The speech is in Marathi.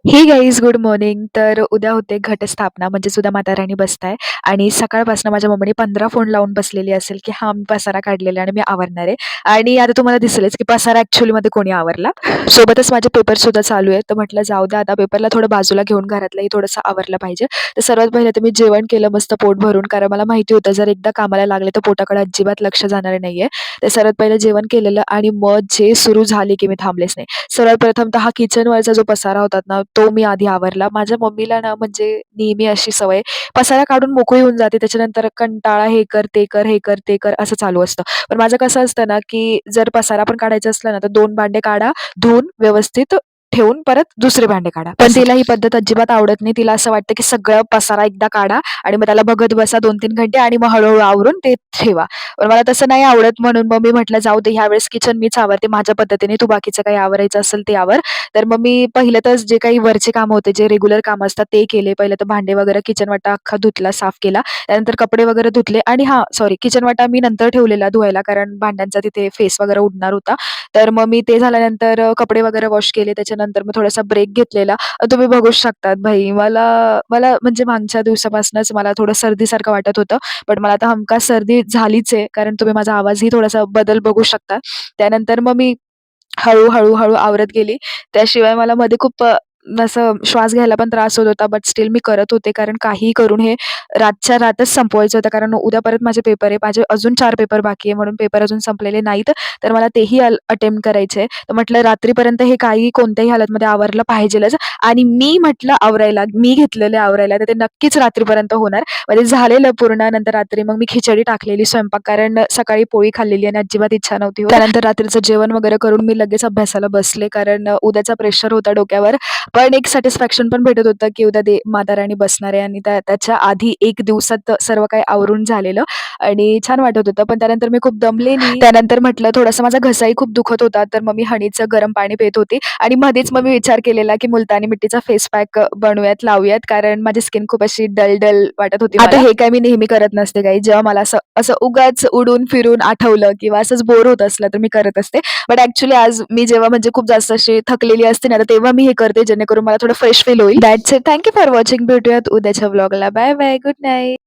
हे गाईज गुड मॉर्निंग. तर उद्या होते घटस्थापना म्हणजे सुद्धा माता राणी बसताय आणि सकाळपासून माझ्या मम्मीने 15 फोन लावून बसलेली असेल की हा मी पसारा काढलेला आणि मी आवरणार आहे. आणि आता तुम्हाला दिसेलच की पसारा ऍक्च्युअली मध्ये कोणी आवरला. सोबतच माझे पेपर सुद्धा चालू आहे, तर म्हटलं जाऊ द्या आता पेपरला थोडं बाजूला घेऊन घरातलंही थोडंसं आवरलं पाहिजे. तर सर्वात पहिले तर मी जेवण केलं मस्त पोट भरून, कारण मला माहिती होतं जर एकदा कामाला लागले तर पोटाकडे अजिबात लक्ष जाणार नाहीये. तर सर्वात पहिले जेवण केलेलं आणि मग जे सुरू झाली की मी थांबलेच नाही. सर्वात प्रथम तर हा किचनवरचा जो पसारा होता ना, तो मी आधी आवरला. माझ्या मम्मीला ना म्हणजे नेहमी अशी सवय, पसारा काढून मोकळी होऊन जाते. त्याच्यानंतर कंटाळा, हे कर, ते कर, हे कर, ते कर असं चालू असतं. पण माझं कसं असतं ना, की जर पसारा पण काढायचा असला ना, तर 2 भांडे काढा, धुवून व्यवस्थित ठेवून परत दुसरे भांडे काढा. पण तिला ही पद्धत अजिबात आवडत नाही. तिला असं वाटतं, की सगळं पसारा एकदा काढा आणि मग त्याला बघत बसा 2-3 घंटे आणि मग हळू आवरून ते ठेवा. पण मला तसं नाही आवडत, म्हणून मग मी म्हटलं जाऊ दे ह्यावेळेस किचन मीच आवरते माझ्या पद्धतीने. तू बाकीचं काही आवरायचं असेल ते आवर. तर मग मी पहिलं तर जे काही वरचे कामं होते, जे रेग्युलर कामं असतात ते केले. पहिलं तर भांडे वगैरे किचन वाटा अख्खा धुतला, साफ केला. त्यानंतर कपडे वगैरे धुतले आणि हां, सॉरी किचन वाटा मी नंतर ठेवलेला धुवायला, कारण भांड्यांचा तिथे फेस वगैरे उडणार होता. तर मग मी ते झाल्यानंतर कपडे वगैरे वॉश केले. त्याच्यानंतर मग थोडासा ब्रेक घेतलेला. तुम्ही बघूच शकतात भाई मला मला म्हणजे मागच्या दिवसापासूनच मला थोडं सर्दीसारखं वाटत होतं. पण मला आता हमखास सर्दी झालीच आहे, कारण तुम्ही माझा आवाजही थोडासा बदल बघू शकता. त्यानंतर मग मी हळू आवरत गेली. त्याशिवाय मला मध्ये खूप असं श्वास घ्यायला पण त्रास होत होता. बट स्टिल मी करत होते, कारण काहीही करून हे रातच्या रातच संपवायचं होतं. कारण उद्या परत माझे पेपर आहे. माझे अजून 4 पेपर बाकी आहे, म्हणून पेपर अजून संपलेले नाहीत. तर मला तेही अटेम्प्ट करायचे आहे. तर म्हटलं रात्रीपर्यंत हे काही कोणत्याही हालतमध्ये आवरलं पाहिजेलच. आणि मी म्हटलं आवरायला, मी घेतलेले आवरायला, तर ते नक्कीच रात्रीपर्यंत होणार. म्हणजे झालेलं पूर्ण. नंतर रात्री मग मी खिचडी टाकलेली स्वयंपाक, कारण सकाळी पोळी खाल्लेली आणि अजिबात इच्छा नव्हती होत. त्यानंतर रात्रीचं जेवण वगैरे करून मी लगेच अभ्यासाला बसले, कारण उद्याचा प्रेशर होता डोक्यावर. पण एक सॅटिस्फॅक्शन पण भेटत होतं, की उद्या माता राणी बसणार आहे आणि त्याच्या आधी 1 दिवसात सर्व काही आवरून झालेलं आणि छान वाटत होतं. पण त्यानंतर मी खूप दमलेली. त्यानंतर म्हटलं थोडासा माझा घसाही खूप दुखत होता, तर मग मी हनीचं गरम पाणी पीत होती आणि मध्येच मग मी विचार केलेला, की मुलतानी मिट्टीचा फेस पॅक बनवूयात, लावूयात, कारण माझी स्किन खूप अशी डल वाटत होती मला. आता हे काय मी नेहमी करत नसते काही. जेव्हा मला असं असं उगाच उडून फिरून आठवलं किंवा असंच बोर होत असलं, तर मी करत असते. बट ॲक्चुअली आज मी जेव्हा म्हणजे खूप जास्त अशी थकलेली असते ना, तर तेव्हा मी हे करते, जेणेकरून मला थोडं फ्रेश फील होईल. That's it. Thank you for watching. भेटूयात उद्याच्या व्लॉगला. Bye bye. Good night.